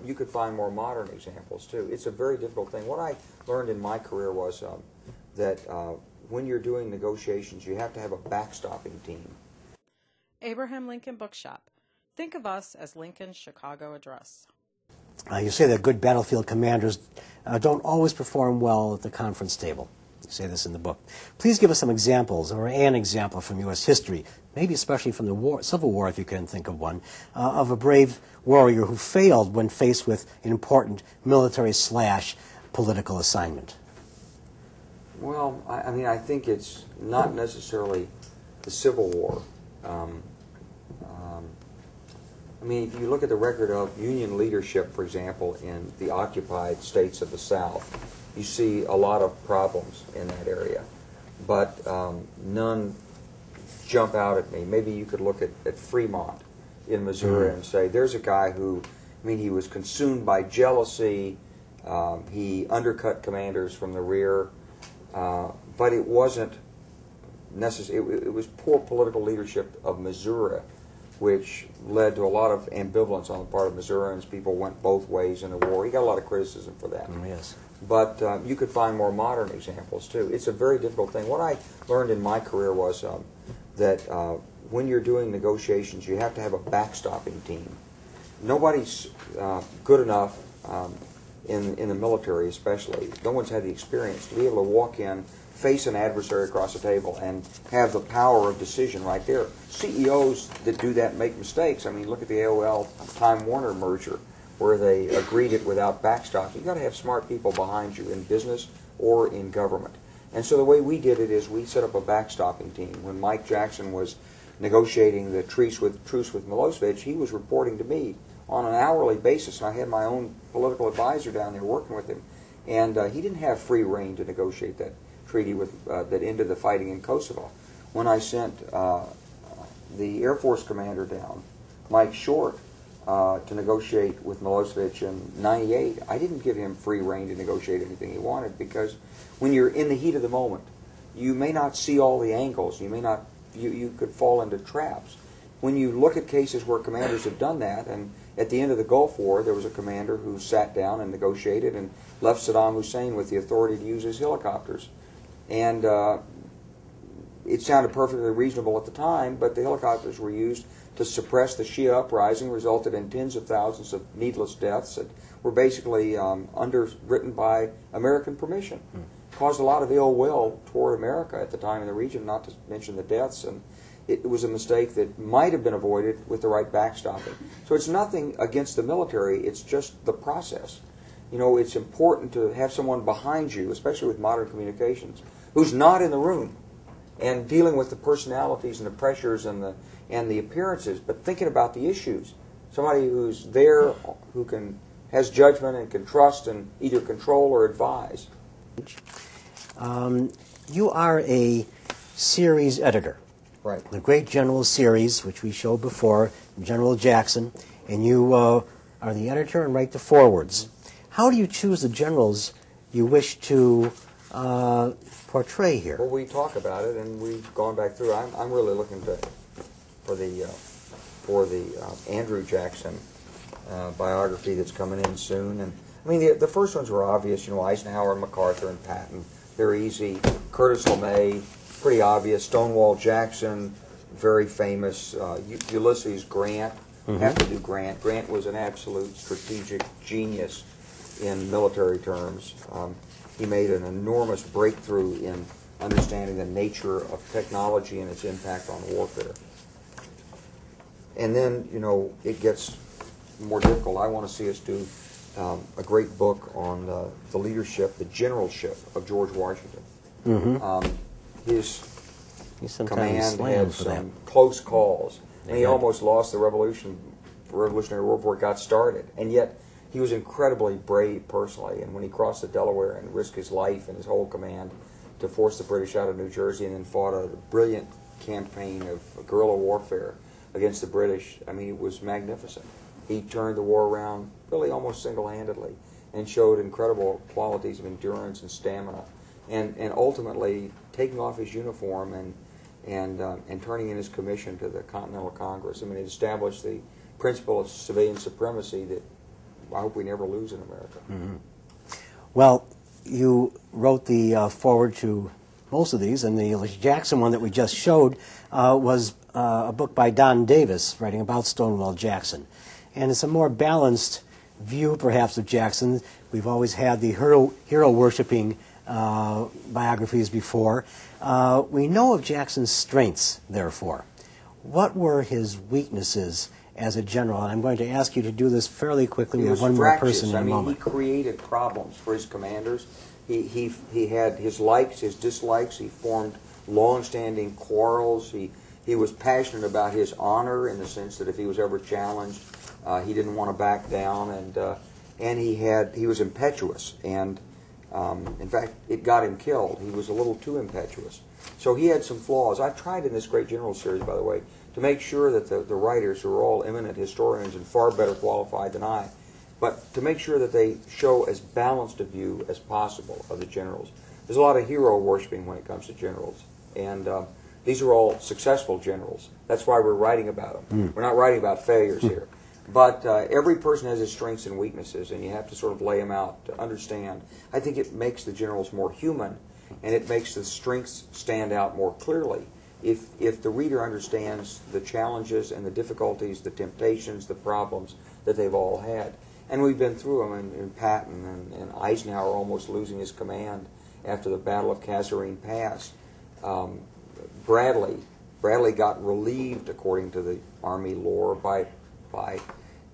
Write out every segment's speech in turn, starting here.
you could find more modern examples too. It's a very difficult thing. What I learned in my career was that when you're doing negotiations, you have to have a backstopping team. Abraham Lincoln Bookshop. Think of us as Lincoln's Chicago address. You say that good battlefield commanders don't always perform well at the conference table. You say this in the book. Please give us some examples, or an example from U.S. history, maybe especially from the Civil War, if you can think of one, of a brave warrior who failed when faced with an important military/political assignment. Well, I mean, I think it's not necessarily the Civil War. I mean, if you look at the record of Union leadership, for example, in the occupied states of the South, you see a lot of problems in that area, but none jump out at me. Maybe you could look at Fremont in Missouri and say, there's a guy who, I mean, he was consumed by jealousy, he undercut commanders from the rear, but it wasn't necessary. It was poor political leadership of Missouri, which led to a lot of ambivalence on the part of Missourians. People went both ways in the war. He got a lot of criticism for that. Yes. But you could find more modern examples, too. It's a very difficult thing. What I learned in my career was that when you're doing negotiations, you have to have a backstopping team. Nobody's good enough in the military, especially. No one's had the experience to be able to walk in, face an adversary across the table, and have the power of decision right there. CEOs that do that make mistakes. I mean, look at the AOL-Time Warner merger, where they agreed it without backstopping. You've got to have smart people behind you in business or in government. And so the way we did it is we set up a backstopping team. When Mike Jackson was negotiating the truce with Milosevic, he was reporting to me on an hourly basis, and I had my own political advisor down there working with him. And he didn't have free rein to negotiate that treaty that ended the fighting in Kosovo. When I sent the Air Force commander down, Mike Short, to negotiate with Milosevic in '98, I didn't give him free rein to negotiate anything he wanted, because when you're in the heat of the moment, you may not see all the angles. You may not. You could fall into traps. When you look at cases where commanders have done that, and at the end of the Gulf War, there was a commander who sat down and negotiated and left Saddam Hussein with the authority to use his helicopters. And it sounded perfectly reasonable at the time, but the helicopters were used to suppress the Shia uprising, resulted in tens of thousands of needless deaths that were basically underwritten by American permission. Caused a lot of ill will toward America at the time in the region, not to mention the deaths, and it was a mistake that might have been avoided with the right backstopping. So it's nothing against the military, it's just the process. You know, it's important to have someone behind you, especially with modern communications, who's not in the room and dealing with the personalities and the pressures and the appearances, but thinking about the issues. Somebody who's there, who has judgment and can trust and either control or advise. You are a series editor. Right. The Great General Series, which we showed before, General Jackson, and you are the editor and write the forewords. How do you choose the generals you wish to portray here? Well, we talk about it, and we've gone back through. I'm really looking for the Andrew Jackson biography that's coming in soon. And I mean, the first ones were obvious. You know, Eisenhower, MacArthur, and Patton. They're easy. Curtis LeMay, pretty obvious. Stonewall Jackson, very famous. Ulysses Grant. Have to do Grant. Grant was an absolute strategic genius in military terms. He made an enormous breakthrough in understanding the nature of technology and its impact on warfare. And then, you know, it gets more difficult. I want to see us do a great book on the leadership, the generalship of George Washington. His command had some close calls. And he almost lost the Revolutionary War before it got started. And yet, he was incredibly brave personally, and when he crossed the Delaware and risked his life and his whole command to force the British out of New Jersey, and then fought a brilliant campaign of guerrilla warfare against the British, I mean, it was magnificent. He turned the war around really almost single-handedly and showed incredible qualities of endurance and stamina, and ultimately taking off his uniform and turning in his commission to the Continental Congress. I mean, it established the principle of civilian supremacy that I hope we never lose in America. Mm-hmm. Well, you wrote the foreword to most of these, and the Jackson one that we just showed was a book by Don Davis writing about Stonewall Jackson. And it's a more balanced view, perhaps, of Jackson. We've always had the hero-worshipping biographies before. We know of Jackson's strengths, therefore. What were his weaknesses as a general? And I'm going to ask you to do this fairly quickly. We have one more person in a moment. He created problems for his commanders. He had his likes, his dislikes. He formed long-standing quarrels. He was passionate about his honor in the sense that if he was ever challenged, he didn't want to back down, and he was impetuous, and in fact, it got him killed. He was a little too impetuous. So he had some flaws. I've tried in this Great General series, by the way, to make sure that the writers, who are all eminent historians and far better qualified than I, but to make sure that they show as balanced a view as possible of the generals. There's a lot of hero worshiping when it comes to generals, and these are all successful generals. That's why we're writing about them. We're not writing about failures here. But every person has his strengths and weaknesses, and you have to sort of lay them out to understand. I think it makes the generals more human, and it makes the strengths stand out more clearly. If the reader understands the challenges and the difficulties, the temptations, the problems that they've all had. And we've been through them in Patton and Eisenhower almost losing his command after the Battle of Kasserine Pass. Bradley got relieved, according to the Army lore,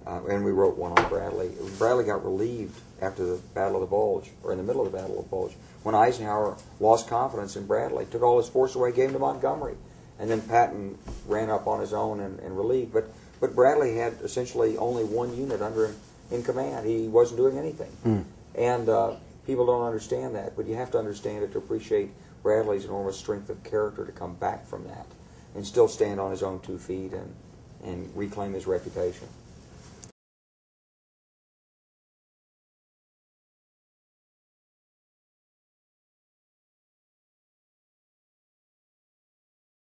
and we wrote one on Bradley. Bradley got relieved after the Battle of the Bulge, or in the middle of the Battle of the Bulge, when Eisenhower lost confidence in Bradley, took all his force away, gave him to Montgomery, and then Patton ran up on his own and relieved. But Bradley had essentially only one unit under him in command. He wasn't doing anything. And people don't understand that, but you have to understand it to appreciate Bradley's enormous strength of character to come back from that and still stand on his own 2 feet and reclaim his reputation.